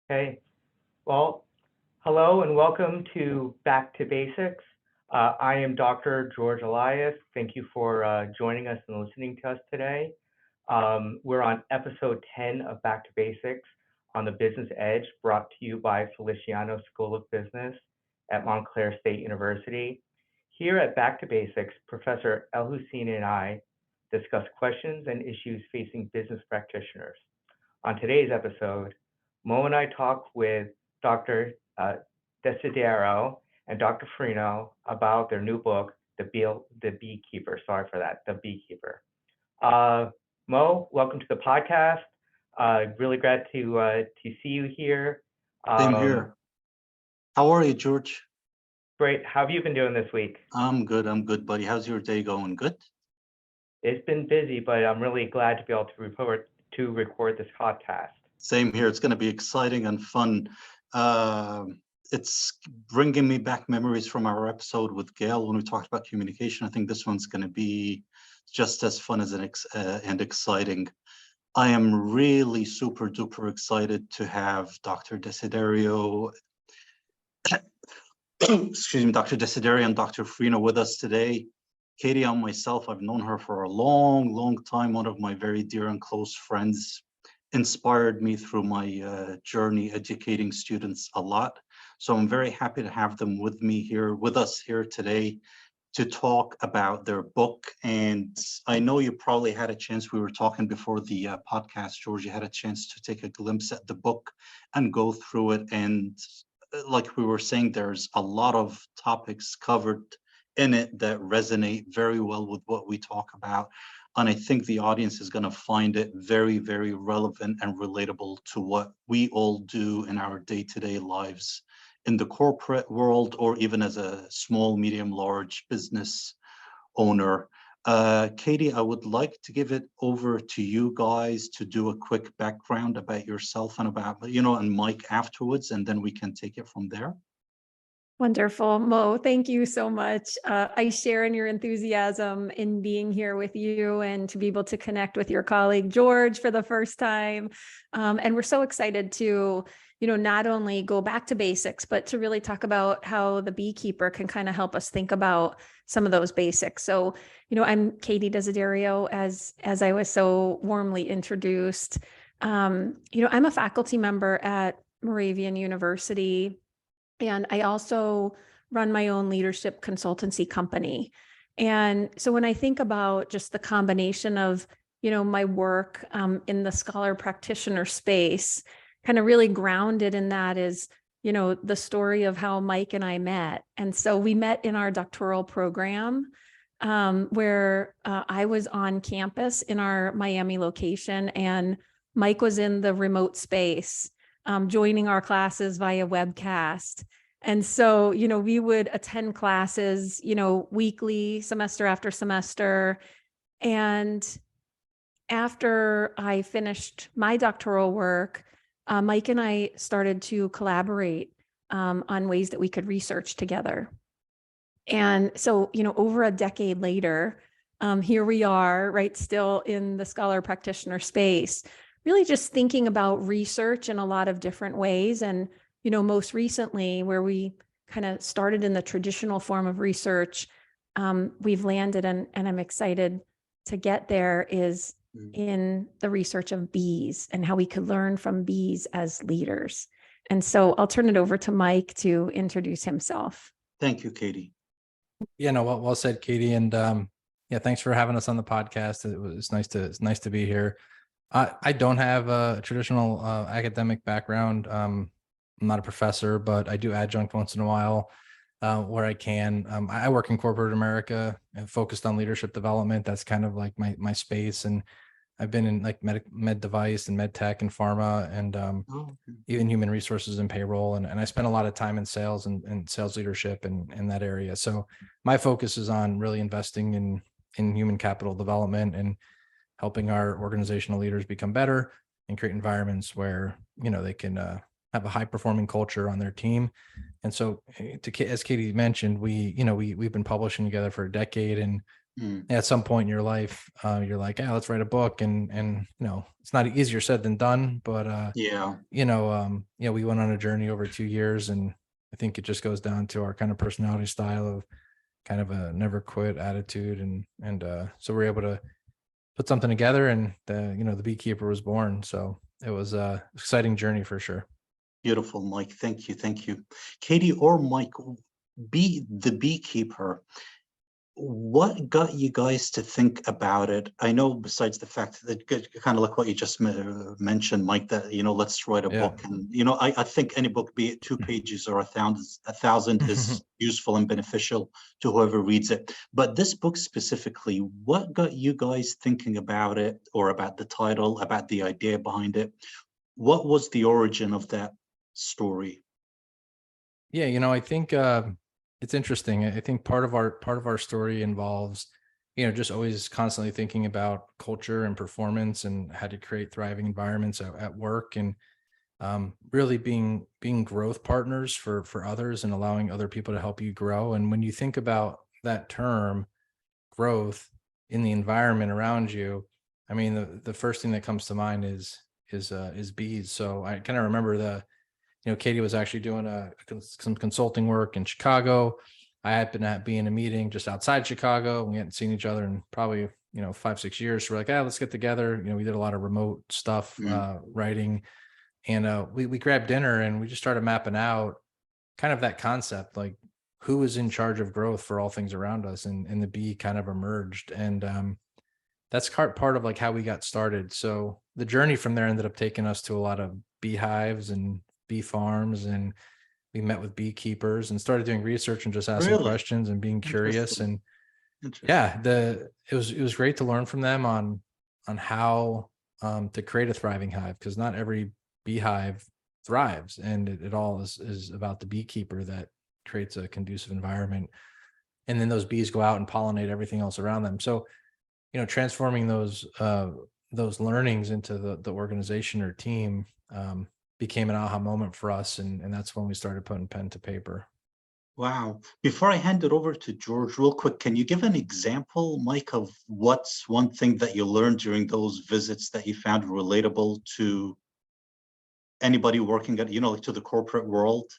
Okay, well, hello and welcome to Back2Basics. I am Dr. George Elias. Thank you for joining us and listening to us today. We're on episode 10 of Back2Basics on the Business Edge, brought to you by Feliciano School of Business at Montclair State University. Here at Back2Basics, Professor ElHussini and I discuss questions and issues facing business practitioners. On today's episode, Mo and I talk with Dr. Desiderio and Dr. Frino about their new book, The Beekeeper. Sorry for that, The Beekeeper. Mo, welcome to the podcast. Really glad to see you here. Same here. How are you, George? Great. How have you been doing this week? I'm good, buddy. How's your day going? Good? It's been busy, but I'm really glad to be able to record this podcast. Same here. It's going to be exciting and fun. It's bringing me back memories from our episode with Gail when we talked about communication. I think this one's going to be just as fun as and exciting. I am really super duper excited to have Dr. Desiderio, excuse me, Dr. Desiderio and Dr. Frino with us today. Katie and myself, I've known her for a long time. One of my very dear and close friends, inspired me through my journey educating students a lot. So I'm very happy to have them with us here today to talk about their book. And I know you probably had a chance, we were talking before the podcast, George, you had a chance to take a glimpse at the book and go through it. And like we were saying, there's a lot of topics covered in it that resonate very well with what we talk about. And I think the audience is going to find it very, very relevant and relatable to what we all do in our day-to-day lives in the corporate world, or even as a small, medium, large business owner. Katie, I would like to give it over to you guys to do a quick background about yourself and about, and Mike afterwards, and then we can take it from there. Wonderful. Mo, thank you so much. I share in your enthusiasm in being here with you and to be able to connect with your colleague, George, for the first time. And we're so excited to, not only go back to basics, but to really talk about how the Beekeeper can kind of help us think about some of those basics. So, I'm Katie Desiderio, as I was so warmly introduced. I'm a faculty member at Moravian University. And I also run my own leadership consultancy company. And so when I think about just the combination of, my work in the scholar practitioner space, kind of really grounded in that is, the story of how Mike and I met. And so we met in our doctoral program where I was on campus in our Miami location, and Mike was in the remote space. Joining our classes via webcast. And so, we would attend classes, weekly, semester after semester. And after I finished my doctoral work, Mike and I started to collaborate on ways that we could research together. And so, over a decade later, here we are, right, still in the scholar practitioner space, really just thinking about research in a lot of different ways. And, most recently, where we kind of started in the traditional form of research, we've landed, and I'm excited to get there, is in the research of bees and how we could learn from bees as leaders. And so I'll turn it over to Mike to introduce himself. Thank you, Katie. Well said, Katie. And thanks for having us on the podcast. It's nice to be here. I don't have a traditional academic background. I'm not a professor, but I do adjunct once in a while where I can. I work in corporate America and focused on leadership development. That's kind of like my space. And I've been in like med device and med tech and pharma and even human resources and payroll. And I spent a lot of time in sales and sales leadership in that area. So my focus is on really investing in human capital development and helping our organizational leaders become better and create environments where, they can have a high performing culture on their team. And so as Katie mentioned, we've been publishing together for a decade, and at some point in your life, you're like, yeah, let's write a book. And, it's not easier said than done, but, Yeah. we went on a journey over 2 years, and I think it just goes down to our kind of personality style of kind of a never quit attitude. And so we're able to put something together, and the Beekeeper was born. So it was a exciting journey for sure. Beautiful, Mike. Thank you. Thank you. Katie or Mike, the Beekeeper, what got you guys to think about it? I know besides the fact that kind of like what you just mentioned, Mike, that, let's write a Yeah. book. And, I think any book, be it 2 pages or 1,000 is useful and beneficial to whoever reads it. But this book specifically, what got you guys thinking about it, or about the title, about the idea behind it? What was the origin of that story? Yeah, I think it's interesting. I think part of our story involves, just always constantly thinking about culture and performance and how to create thriving environments at work, and really being growth partners for others and allowing other people to help you grow. And when you think about that term, growth, in the environment around you, I mean, the first thing that comes to mind is bees. So I kind of remember Katie was actually doing some consulting work in Chicago. I had been be in a meeting just outside Chicago. We hadn't seen each other in probably 5-6 years. So we're like, let's get together. We did a lot of remote stuff, writing, and we grabbed dinner, and we just started mapping out kind of that concept, like who is in charge of growth for all things around us, and the bee kind of emerged, and that's part of like how we got started. So the journey from there ended up taking us to a lot of beehives and bee farms, and we met with beekeepers and started doing research and just asking Really? questions and being curious. Interesting. And yeah, it was great to learn from them on how to create a thriving hive, because not every beehive thrives, and it all is about the beekeeper that creates a conducive environment, and then those bees go out and pollinate everything else around them. So transforming those learnings into the organization or team became an aha moment for us, and that's when we started putting pen to paper. Wow. Before I hand it over to George, real quick, can you give an example, Mike, of what's one thing that you learned during those visits that you found relatable to anybody working at, like to the corporate world?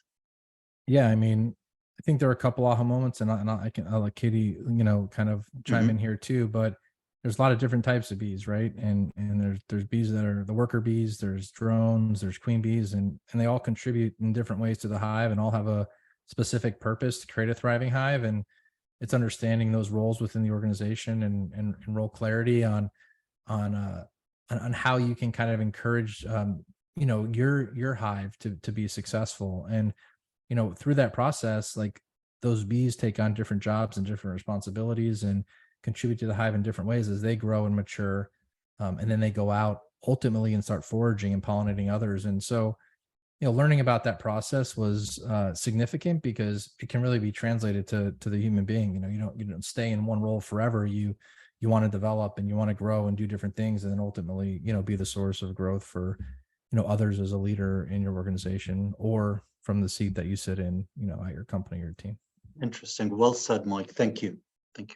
Yeah, I mean, I think there are a couple aha moments, and I'll let Katie, kind of chime in here too. But there's a lot of different types of bees, right? And there's bees that are the worker bees, there's drones, there's queen bees, and they all contribute in different ways to the hive, and all have a specific purpose to create a thriving hive. And it's understanding those roles within the organization, and role clarity on how you can kind of encourage your hive to be successful. And through that process, like those bees take on different jobs and different responsibilities, and contribute to the hive in different ways as they grow and mature. And then they go out ultimately and start foraging and pollinating others. And so, learning about that process was significant, because it can really be translated to the human being. You don't stay in one role forever. You want to develop, and you want to grow and do different things, and then ultimately, be the source of growth for, others as a leader in your organization, or from the seat that you sit in, at your company or team. Interesting. Well said, Mike. Thank you. Thank you.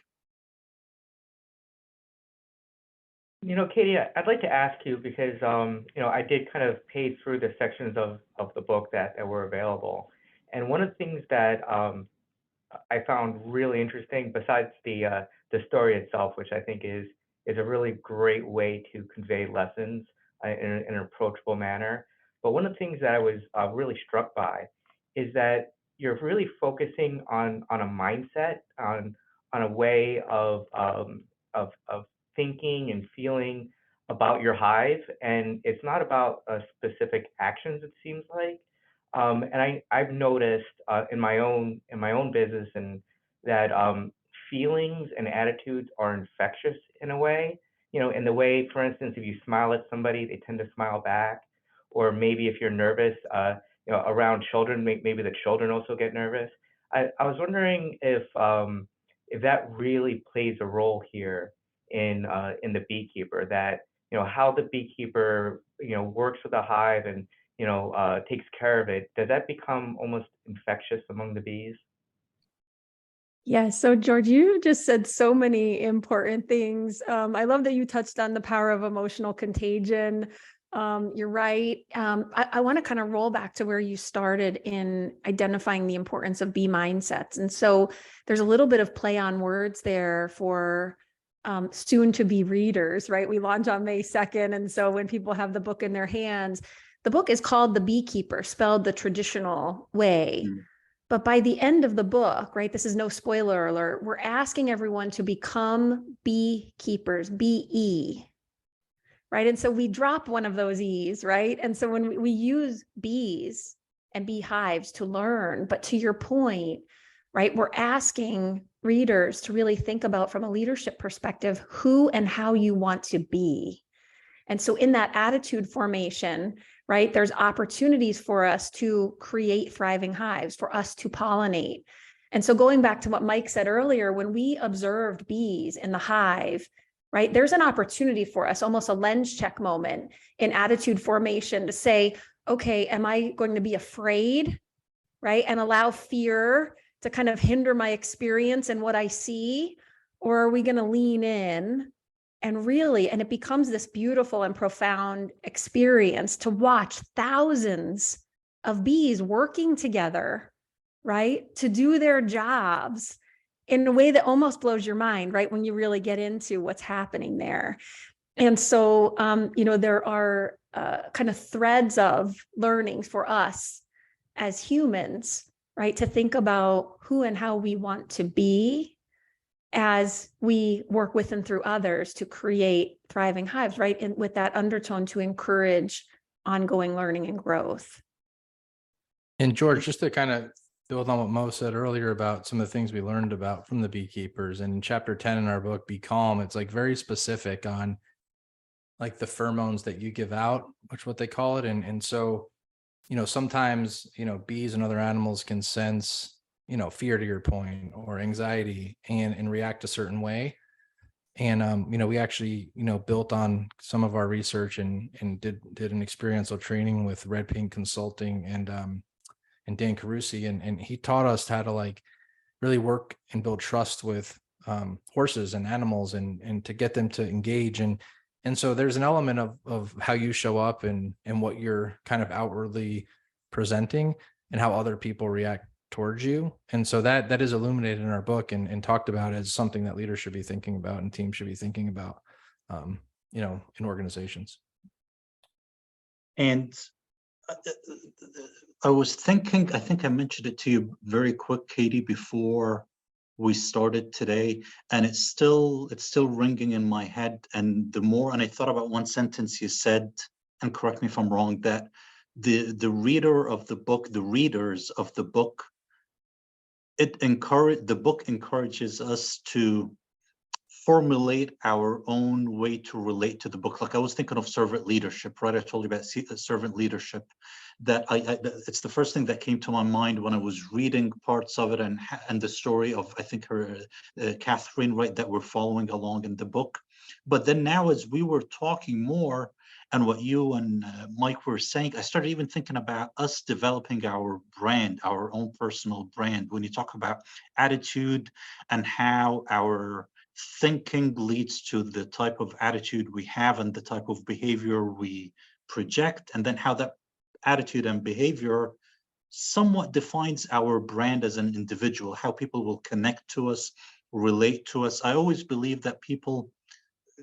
Katie, I'd like to ask you, because I did kind of page through the sections of the book that were available, and one of the things that I found really interesting, besides the story itself, which I think is a really great way to convey lessons in an approachable manner. But one of the things that I was really struck by is that you're really focusing on a mindset, on a way of thinking and feeling about your hive, and it's not about specific actions. It seems like, and I've noticed in my own business, and that feelings and attitudes are infectious in a way. In the way, for instance, if you smile at somebody, they tend to smile back, or maybe if you're nervous, around children, maybe the children also get nervous. I was wondering if that really plays a role here in the beekeeper, that how the beekeeper works with a hive and takes care of it. Does that become almost infectious among the bees? Yeah. So George, you just said so many important things. I love that you touched on the power of emotional contagion. You're right. I want to kind of roll back to where you started in identifying the importance of B mindsets. And so there's a little bit of play on words there for soon to be readers, right? We launch on May 2nd. And so when people have the book in their hands, the book is called The Beekeeper, spelled the traditional way. But by the end of the book, right, this is no spoiler alert, we're asking everyone to become beekeepers, BE, right? And so we drop one of those E's, right? And so when we use bees and beehives to learn, but to your point, right, we're asking readers to really think about from a leadership perspective, who and how you want to be. And so in that attitude formation, right, there's opportunities for us to create thriving hives, for us to pollinate. And so going back to what Mike said earlier, when we observed bees in the hive, right, there's an opportunity for us, almost a lens check moment in attitude formation to say, okay, am I going to be afraid, right, and allow fear to kind of hinder my experience and what I see? Or are we going to lean in? And really, and it becomes this beautiful and profound experience to watch thousands of bees working together, right, to do their jobs in a way that almost blows your mind, right, when you really get into what's happening there. And so, there are kind of threads of learnings for us as humans, right, to think about who and how we want to be as we work with and through others to create thriving hives, right? And with that undertone to encourage ongoing learning and growth. And George, just to kind of build on what Mo said earlier about some of the things we learned about from the beekeepers, and in chapter 10 in our book, Be Calm, it's like very specific on like the pheromones that you give out, which is what they call it. And so, sometimes, bees and other animals can sense, fear, to your point, or anxiety, and react a certain way. And we actually built on some of our research and did an experiential training with Red Pink Consulting and Dan Carusi, and he taught us how to like really work and build trust with horses and animals, and to get them to engage. And so there's an element of how you show up and what you're kind of outwardly presenting and how other people react towards you. And so that is illuminated in our book and talked about as something that leaders should be thinking about and teams should be thinking about, in organizations. And I was thinking, I think I mentioned it to you very quick, Katie, before we started today, and it's still ringing in my head. And I thought about one sentence you said, and correct me if I'm wrong, that the readers of the book, the book encourages us to formulate our own way to relate to the book. Like I was thinking of servant leadership, right? I told you about servant leadership. That it's the first thing that came to my mind when I was reading parts of it and the story of, I think, her Catherine, right, that we're following along in the book. But then now, as we were talking more, and what you and Mike were saying, I started even thinking about us developing our brand, our own personal brand. When you talk about attitude and how our thinking leads to the type of attitude we have and the type of behavior we project, and then how that attitude and behavior somewhat defines our brand as an individual, how people will connect to us, relate to us. I always believe that people,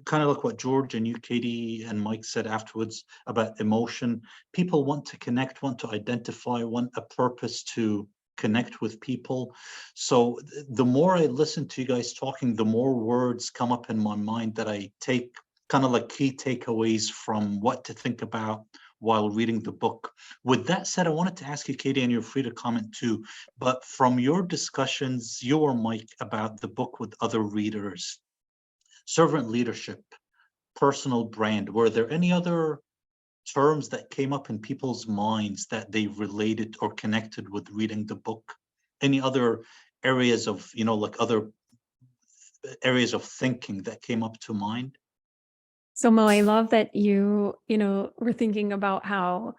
kind of like what George and you, Katie, and Mike said afterwards about emotion, people want to connect, want to identify, want a purpose to connect with people. So the more I listen to you guys talking, the more words come up in my mind that I take kind of like key takeaways from what to think about while reading the book. With that said, I wanted to ask you, Katie, and you're free to comment too, but from your discussions, you or Mike, about the book with other readers, servant leadership, personal brand, were there any other terms that came up in people's minds that they related or connected with reading the book? Any other areas of, like other areas of thinking that came up to mind? So Mo, I love that you were thinking about how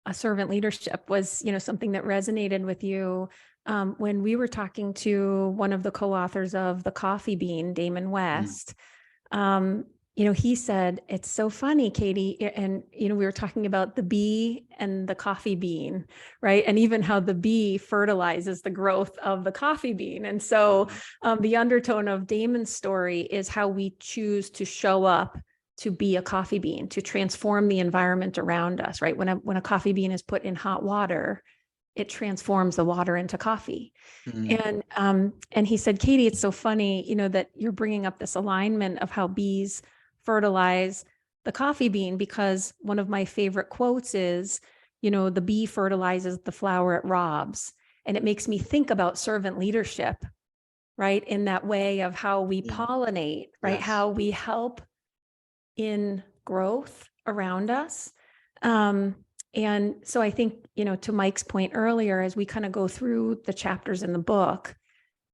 a servant leadership was, something that resonated with you. when we were talking to one of the co-authors of The Coffee Bean, Damon West, he said, it's so funny, Katie. And, we were talking about the bee and the coffee bean, right? And even how the bee fertilizes the growth of the coffee bean. And so the undertone of Damon's story is how we choose to show up to be a coffee bean, to transform the environment around us, right? When a coffee bean is put in hot water, it transforms the water into coffee. And he said, Katie, it's so funny, that you're bringing up this alignment of how bees fertilize the coffee bean, because one of my favorite quotes is, the bee fertilizes the flower it robs. And it makes me think about servant leadership, right? In that way of how we pollinate, right? Yes. How we help in growth around us. And so I think, to Mike's point earlier, as we kind of go through the chapters in the book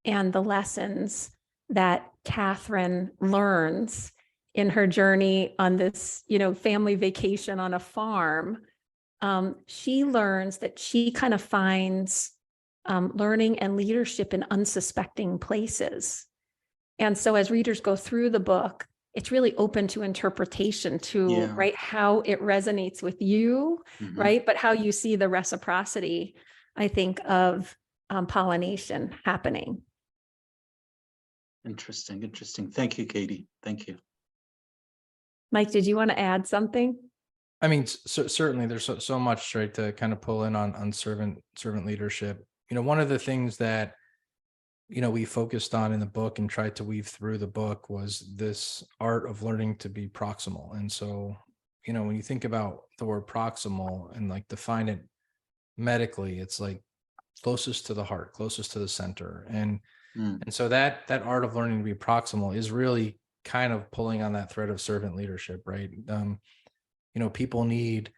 and the lessons that Catherine learns in her journey on this, family vacation on a farm, she learns that she kind of finds learning and leadership in unsuspecting places. And so as readers go through the book, it's really open to interpretation to, right, how it resonates with you, right? But how you see the reciprocity, I think, of pollination happening. Interesting. Thank you, Katie. Thank you. Mike, did you want to add something? I mean, certainly there's so much, right, to kind of pull in on servant leadership. One of the things that we focused on in the book and tried to weave through the book was this art of learning to be proximal. And so, when you think about the word proximal and like define it medically, it's like closest to the heart, closest to the center. And so that art of learning to be proximal is really kind of pulling on that thread of servant leadership, right? People need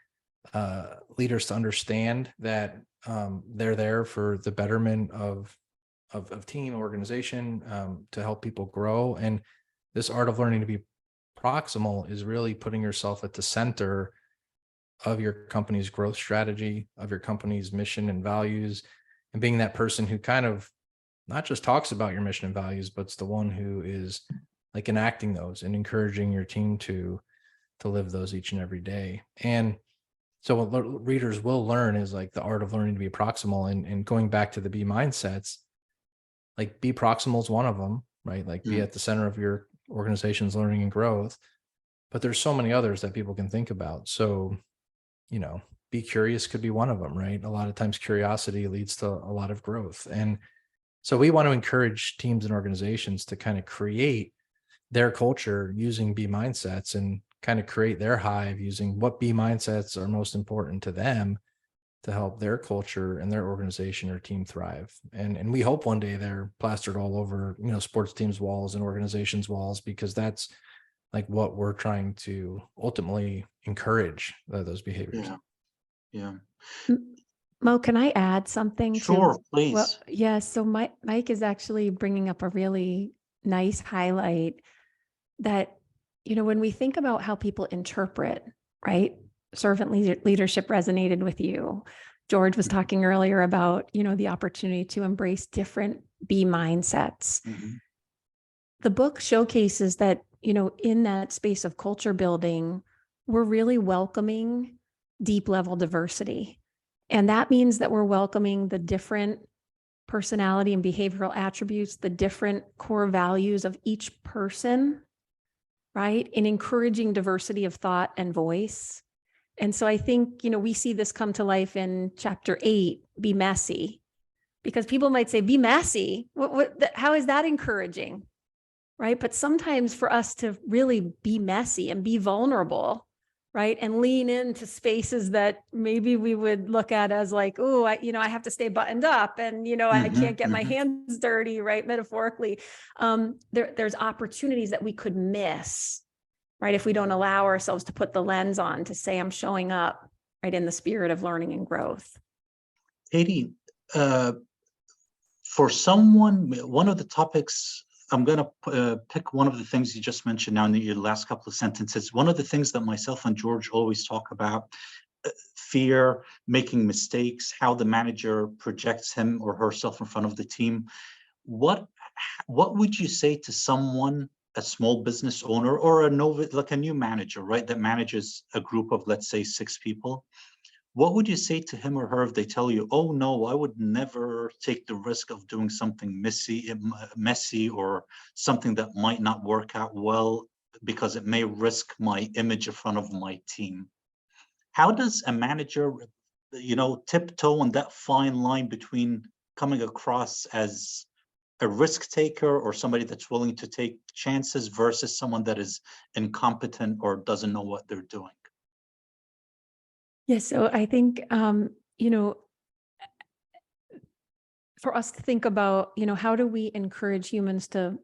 leaders to understand that they're there for the betterment of team, organization, to help people grow. And this art of learning to be proximal is really putting yourself at the center of your company's growth strategy, of your company's mission and values, and being that person who kind of not just talks about your mission and values, but it's the one who is like enacting those and encouraging your team to live those each and every day. And so what readers will learn is like the art of learning to be proximal, and going back to the B mindsets, like be proximal is one of them, right? Like be at the center of your organization's learning and growth, but there's so many others that people can think about. So, be curious could be one of them, right? A lot of times curiosity leads to a lot of growth. And so we want to encourage teams and organizations to kind of create their culture using B mindsets and kind of create their hive using what B mindsets are most important to them to help their culture and their organization or team thrive. And we hope one day they're plastered all over, sports teams' walls and organizations' walls, because that's like what we're trying to ultimately encourage, those behaviors. Yeah. Mo, can I add something? Sure, please. Well, yeah. So Mike is actually bringing up a really nice highlight that, when we think about how people interpret, right? Servant leadership resonated with you. George was talking earlier about, the opportunity to embrace different B mindsets. The book showcases that, in that space of culture building, we're really welcoming deep level diversity. And that means that we're welcoming the different personality and behavioral attributes, the different core values of each person, right? And encouraging diversity of thought and voice. And so I think, we see this come to life in chapter 8, be messy, because people might say, be messy. How is that encouraging? Right. But sometimes for us to really be messy and be vulnerable, right, and lean into spaces that maybe we would look at as like, oh, I have to stay buttoned up and, I can't get my hands dirty, right, metaphorically. There's opportunities that we could miss, right, if we don't allow ourselves to put the lens on to say, I'm showing up, right, in the spirit of learning and growth. Katie, for someone, one of the topics, I'm going to pick one of the things you just mentioned now in your last couple of sentences. One of the things that myself and George always talk about fear, making mistakes, how the manager projects him or herself in front of the team. What would you say to someone, a small business owner or a new manager, right, that manages a group of, let's say, 6 people? What would you say to him or her if they tell you, oh no, I would never take the risk of doing something messy or something that might not work out well because it may risk my image in front of my team? How does a manager, tiptoe on that fine line between coming across as a risk taker or somebody that's willing to take chances versus someone that is incompetent or doesn't know what they're doing? Yeah, so I think, for us to think about, how do we encourage humans to,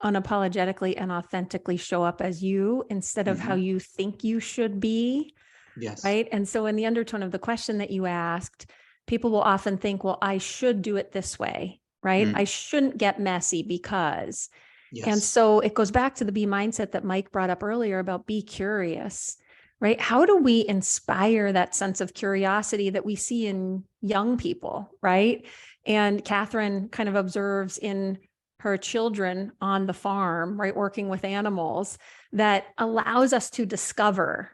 unapologetically and authentically show up as you instead of how you think you should be, Yes. right? And so in the undertone of the question that you asked, people will often think, well, I should do it this way, right? I shouldn't get messy because. Yes. And so it goes back to the B mindset that Mike brought up earlier about be curious, right? How do we inspire that sense of curiosity that we see in young people, right? And Catherine kind of observes in her children on the farm, right, working with animals, that allows us to discover.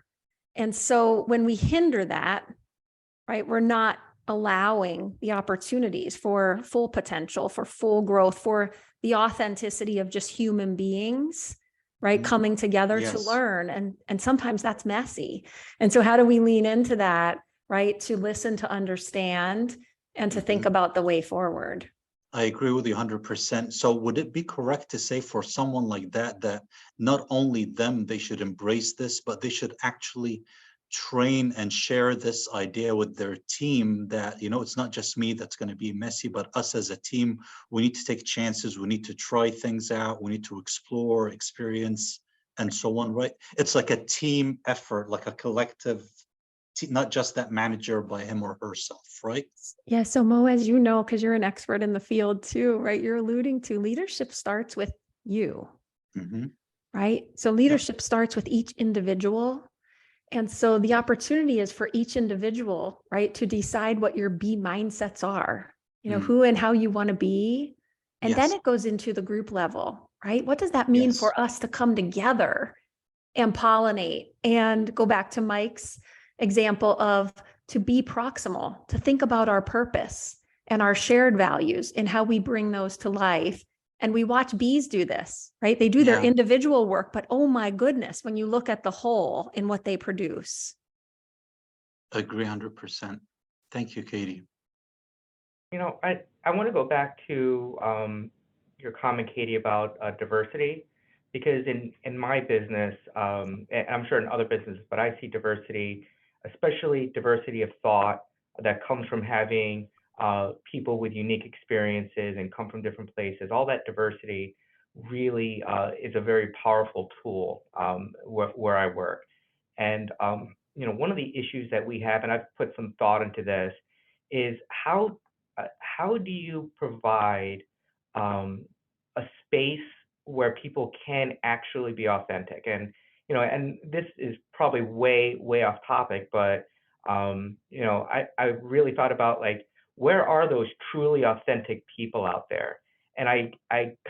And so when we hinder that, right, we're not allowing the opportunities for full potential, for full growth, for the authenticity of just human beings, right, coming together to learn. And sometimes that's messy. And so how do we lean into that, right, to listen, to understand, and to think about the way forward? I agree with you 100%. So would it be correct to say for someone like that, that not only them, they should embrace this, but they should actually train and share this idea with their team that, it's not just me that's going to be messy, but us as a team, we need to take chances. We need to try things out. We need to explore, experience, and so on, right? It's like a team effort, like a collective, not just that manager by him or herself, right? Yeah. So Mo, as you know, because you're an expert in the field too, right? You're alluding to leadership starts with you, right? So leadership starts with each individual. And so the opportunity is for each individual, right, to decide what your B mindsets are, who and how you want to be. And then it goes into the group level, right? What does that mean for us to come together and pollinate and go back to Mike's example of to be proximal, to think about our purpose and our shared values and how we bring those to life. And we watch bees do this, right? They do their individual work, but oh my goodness, when you look at the whole in what they produce. Agree 100%. Thank you, Katie. I want to go back to your comment, Katie, about diversity, because in my business, and I'm sure in other businesses, but I see diversity, especially diversity of thought that comes from having people with unique experiences and come from different places. All that diversity really is a very powerful tool where I work. And one of the issues that we have, and I've put some thought into this, is how do you provide a space where people can actually be authentic? And and this is probably way off topic, but I really thought about, like, where are those truly authentic people out there? And I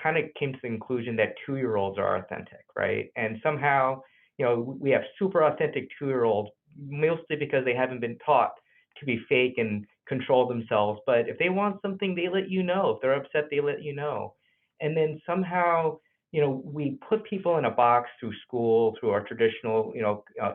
kind of came to the conclusion that 2-year-olds are authentic, right? And somehow, we have super authentic 2-year-olds, mostly because they haven't been taught to be fake and control themselves. But if they want something, they let you know. If they're upset, they let you know. And then somehow, we put people in a box through school, through our traditional,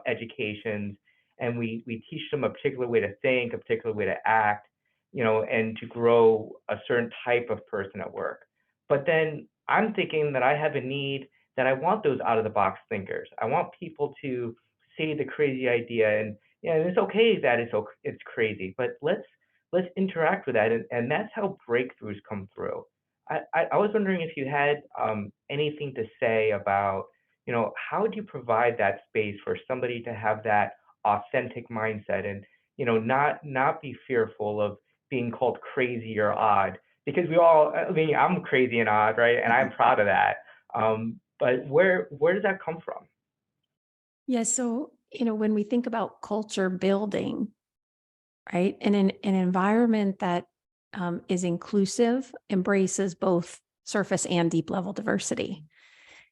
educations, and we teach them a particular way to think, a particular way to act, and to grow a certain type of person at work. But then I'm thinking that I have a need that I want those out of the box thinkers. I want people to say the crazy idea, and it's okay that it's crazy, but let's interact with that, and that's how breakthroughs come through. I was wondering if you had anything to say about, how do you provide that space for somebody to have that authentic mindset and, not be fearful of being called crazy or odd, because I'm crazy and odd, right? And I'm proud of that. But where does that come from? Yeah, so when we think about culture building, right, and an environment that is inclusive, embraces both surface and deep level diversity.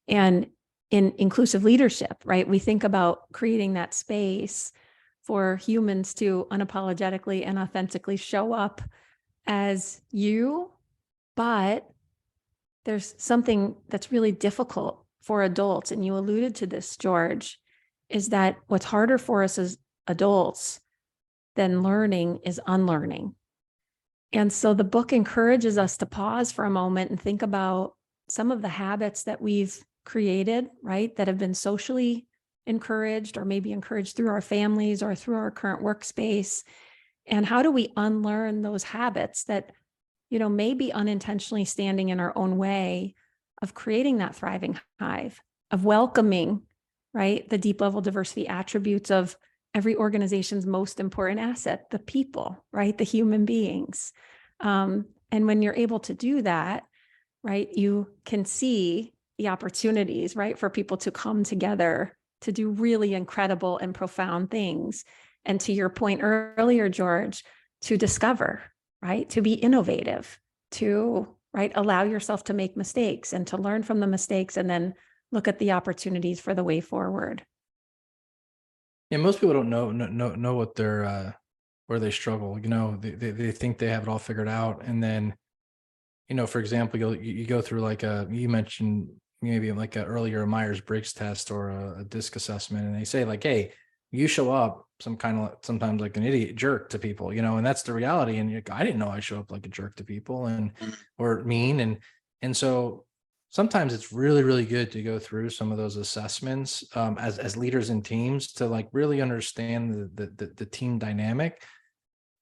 And in inclusive leadership, right, we think about creating that space for humans to unapologetically and authentically show up as you, but there's something that's really difficult for adults, and you alluded to this, George, is that what's harder for us as adults than learning is unlearning. And so the book encourages us to pause for a moment and think about some of the habits that we've created, right, that have been socially encouraged or maybe encouraged through our families or through our current workspace. And how do we unlearn those habits that, may be unintentionally standing in our own way of creating that thriving hive, of welcoming, right, the deep level diversity attributes of every organization's most important asset, the people, right, the human beings. And when you're able to do that, right, you can see the opportunities, right, for people to come together to do really incredible and profound things. And to your point earlier, George, to discover, right, to be innovative, to, right, allow yourself to make mistakes and to learn from the mistakes and then look at the opportunities for the way forward. Yeah, most people don't know what they're where they struggle. They think they have it all figured out, and then, for example, you go through like you mentioned maybe like earlier Myers-Briggs test or a DISC assessment, and they say like, hey, you show up sometimes like an idiot jerk to people, and that's the reality. And I didn't know I show up like a jerk to people or mean. And so sometimes it's really, really good to go through some of those assessments as leaders in teams to like really understand the team dynamic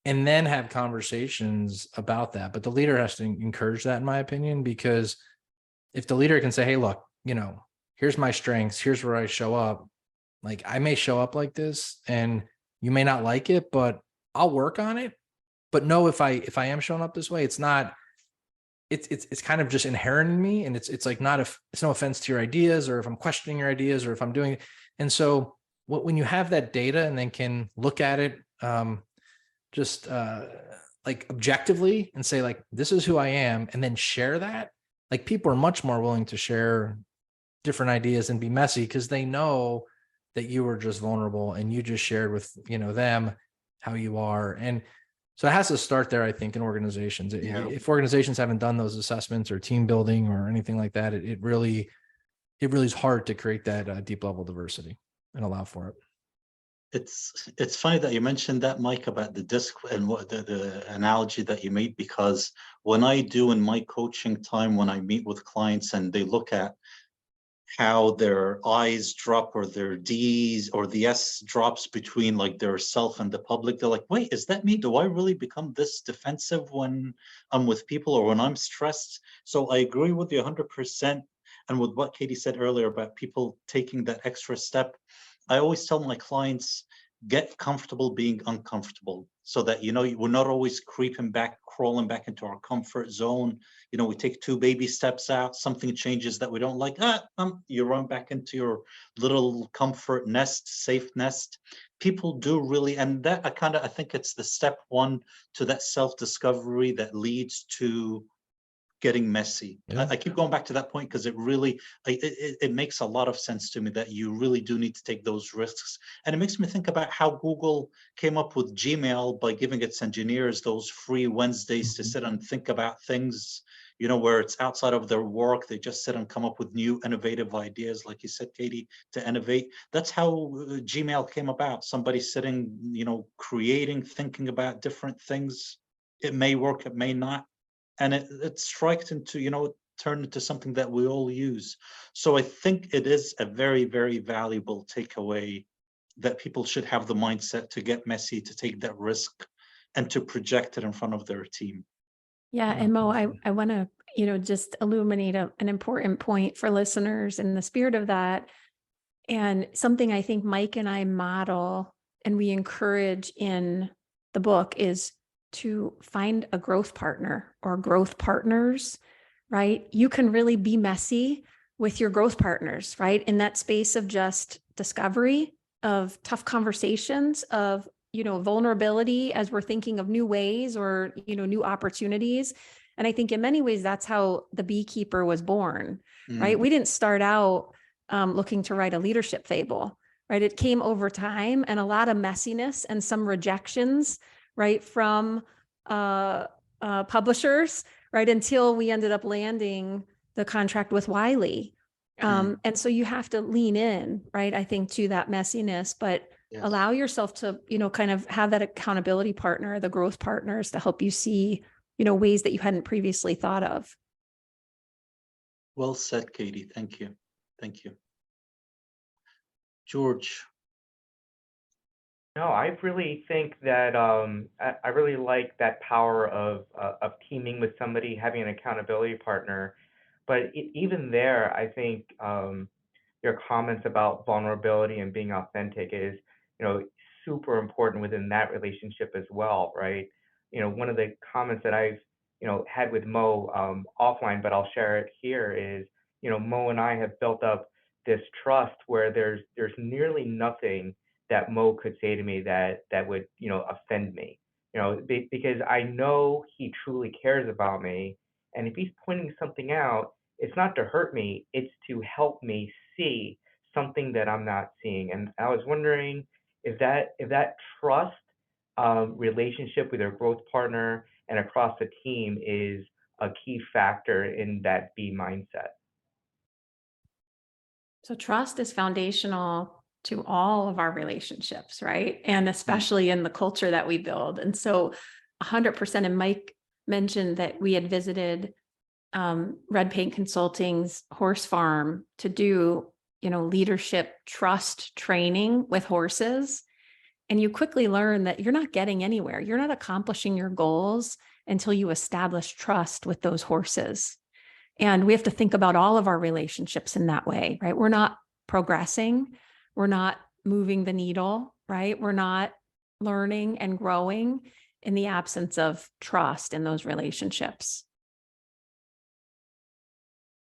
and then have conversations about that. But the leader has to encourage that, in my opinion, because if the leader can say, hey, look, here's my strengths, here's where I show up. Like, I may show up like this and you may not like it, but I'll work on it. But no, if I am showing up this way, it's not, it's kind of just inherent in me. And it's like it's no offense to your ideas, or if I'm questioning your ideas, or if I'm doing it. And so when you have that data and then can look at it like objectively and say like, this is who I am, and then share that, like people are much more willing to share different ideas and be messy because they know that you were just vulnerable and you just shared with, them how you are. And so it has to start there, I think, in organizations. Yeah. If organizations haven't done those assessments or team building or anything like that, it really is hard to create that deep level diversity and allow for it. It's funny that you mentioned that, Mike, about the DISC and what the analogy that you made, because when I do in my coaching time, when I meet with clients and they look at how their I's drop or their D's or the S drops between like their self and the public, they're like, wait, is that me? Do I really become this defensive when I'm with people or when I'm stressed? So I agree with you 100%. And with what Katie said earlier about people taking that extra step, I always tell my clients, get comfortable being uncomfortable so that, we're not always crawling back into our comfort zone. We take 2 baby steps out, something changes that we don't like. You run back into your little comfort nest, safe nest. People do really, and that I think it's the step 1 to that self-discovery that leads to getting messy. Yeah. I keep going back to that point because it really, it makes a lot of sense to me that you really do need to take those risks. And it makes me think about how Google came up with Gmail by giving its engineers those free Wednesdays to sit and think about things, where it's outside of their work. They just sit and come up with new innovative ideas, like you said, Katie, to innovate. That's how Gmail came about. Somebody sitting, creating, thinking about different things. It may work, it may not. And it strikes into, turned into something that we all use. So I think it is a very, very valuable takeaway that people should have the mindset to get messy, to take that risk, and to project it in front of their team. Yeah. And Mo, I want to, just illuminate an important point for listeners in the spirit of that. And something I think Mike and I model and we encourage in the book is to find a growth partner or growth partners, right? You can really be messy with your growth partners, right? In that space of just discovery of tough conversations, of, vulnerability as we're thinking of new ways or, new opportunities. And I think in many ways, that's how the Beekeeper was born, right? We didn't start out looking to write a leadership fable, right? It came over time and a lot of messiness and some rejections, right? From publishers, right? Until we ended up landing the contract with Wiley. And so you have to lean in, right? I think to that messiness, but allow yourself to, kind of have that accountability partner, the growth partners to help you see, ways that you hadn't previously thought of. Well said, Katie. Thank you. Thank you. George. No, I really think that I really like that power of teaming with somebody, having an accountability partner. But even there, I think your comments about vulnerability and being authentic is, super important within that relationship as well, right? One of the comments that I've, had with Mo offline, but I'll share it here is, Mo and I have built up this trust where there's nearly nothing that Mo could say to me that would, offend me, because I know he truly cares about me. And if he's pointing something out, it's not to hurt me, it's to help me see something that I'm not seeing. And I was wondering if that trust relationship with your growth partner and across the team is a key factor in that B mindset. So trust is foundational to all of our relationships, right? And especially in the culture that we build. And so 100%, and Mike mentioned that we had visited Red Paint Consulting's horse farm to do, leadership trust training with horses. And you quickly learn that you're not getting anywhere. You're not accomplishing your goals until you establish trust with those horses. And we have to think about all of our relationships in that way, right? We're not progressing. We're not moving the needle, right? We're not learning and growing in the absence of trust in those relationships.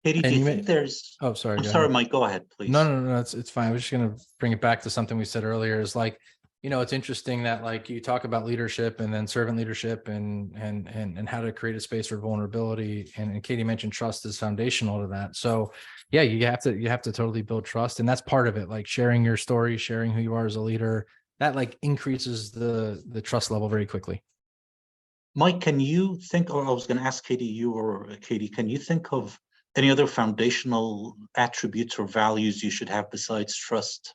Katie, do you think there's... Oh, sorry. I'm sorry, Mike, go ahead, please. No, it's fine. I was just going to bring it back to something we said earlier is like, it's interesting that like you talk about leadership and then servant leadership and how to create a space for vulnerability. And Katie mentioned trust is foundational to that. So yeah, you have to totally build trust. And that's part of it. Like sharing your story, sharing who you are as a leader, that like increases the trust level very quickly. Mike, can you think, or I was going to ask Katie, can you think of any other foundational attributes or values you should have besides trust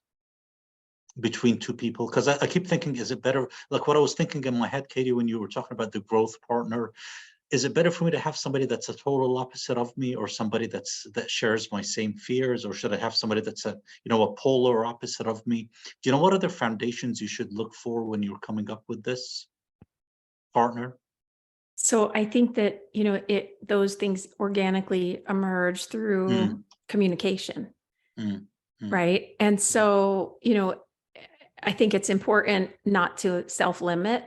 between two people? Because I keep thinking, is it better, like what I was thinking in my head, Katie, when you were talking about the growth partner, is it better for me to have somebody that's a total opposite of me, or somebody that shares my same fears, or should I have somebody that's a polar opposite of me? Do you know what other foundations you should look for when you're coming up with this partner? So I think that, those things organically emerge through communication, right? And so, I think it's important not to self-limit,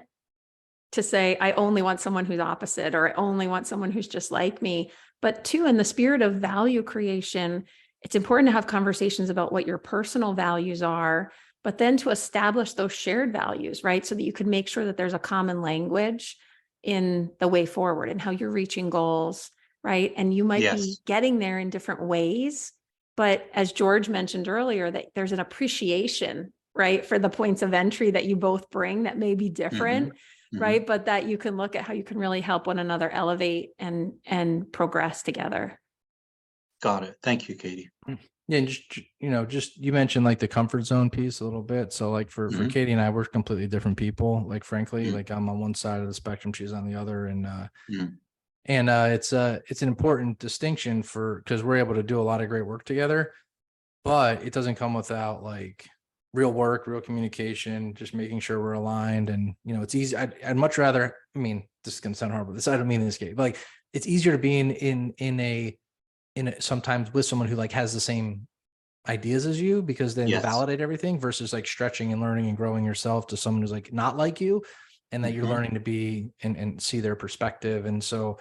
to say, I only want someone who's opposite, or I only want someone who's just like me. But two, in the spirit of value creation, it's important to have conversations about what your personal values are, but then to establish those shared values, right? So that you can make sure that there's a common language in the way forward and how you're reaching goals, right? And you might be getting there in different ways, but as George mentioned earlier, that there's an appreciation, right, for the points of entry that you both bring that may be different, right? But that you can look at how you can really help one another elevate and progress together. Got it. Thank you, Katie. Yeah, and just you mentioned like the comfort zone piece a little bit. So like for Katie and I, we're completely different people. Like frankly, like I'm on one side of the spectrum, she's on the other, and it's an important distinction because we're able to do a lot of great work together, but it doesn't come without like real work, real communication, just making sure we're aligned. And it's easy. I'd much rather. I mean, this is gonna sound horrible. I don't mean this case, but like it's easier to be in a sometimes with someone who like has the same ideas as you, because then you validate everything, versus like stretching and learning and growing yourself to someone who's like not like you, and that you're learning to be and see their perspective. And so,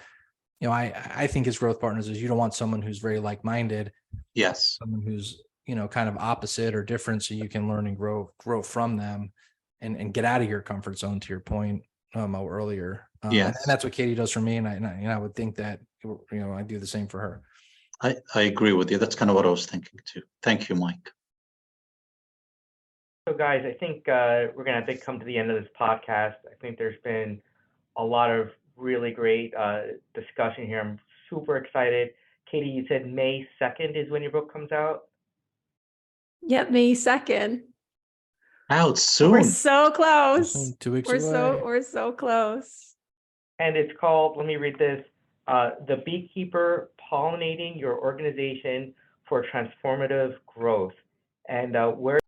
I think as growth partners is you don't want someone who's very like-minded. Yes. Someone who's, kind of opposite or different, so you can learn and grow from them and get out of your comfort zone, to your point earlier. And Yes, that's what Katie does for me. And I would think that, I do the same for her. I agree with you. That's kind of what I was thinking too. Thank you, Mike. So guys, I think we're going to have to come to the end of this podcast. I think there's been a lot of really great discussion here. I'm super excited. Katie, you said May 2nd is when your book comes out? Yep, May 2nd. Out We're soon. so close. 2 weeks We're away. we're so close. And it's called, let me read this, The Beekeeper, Pollinating Your Organization for Transformative Growth. And where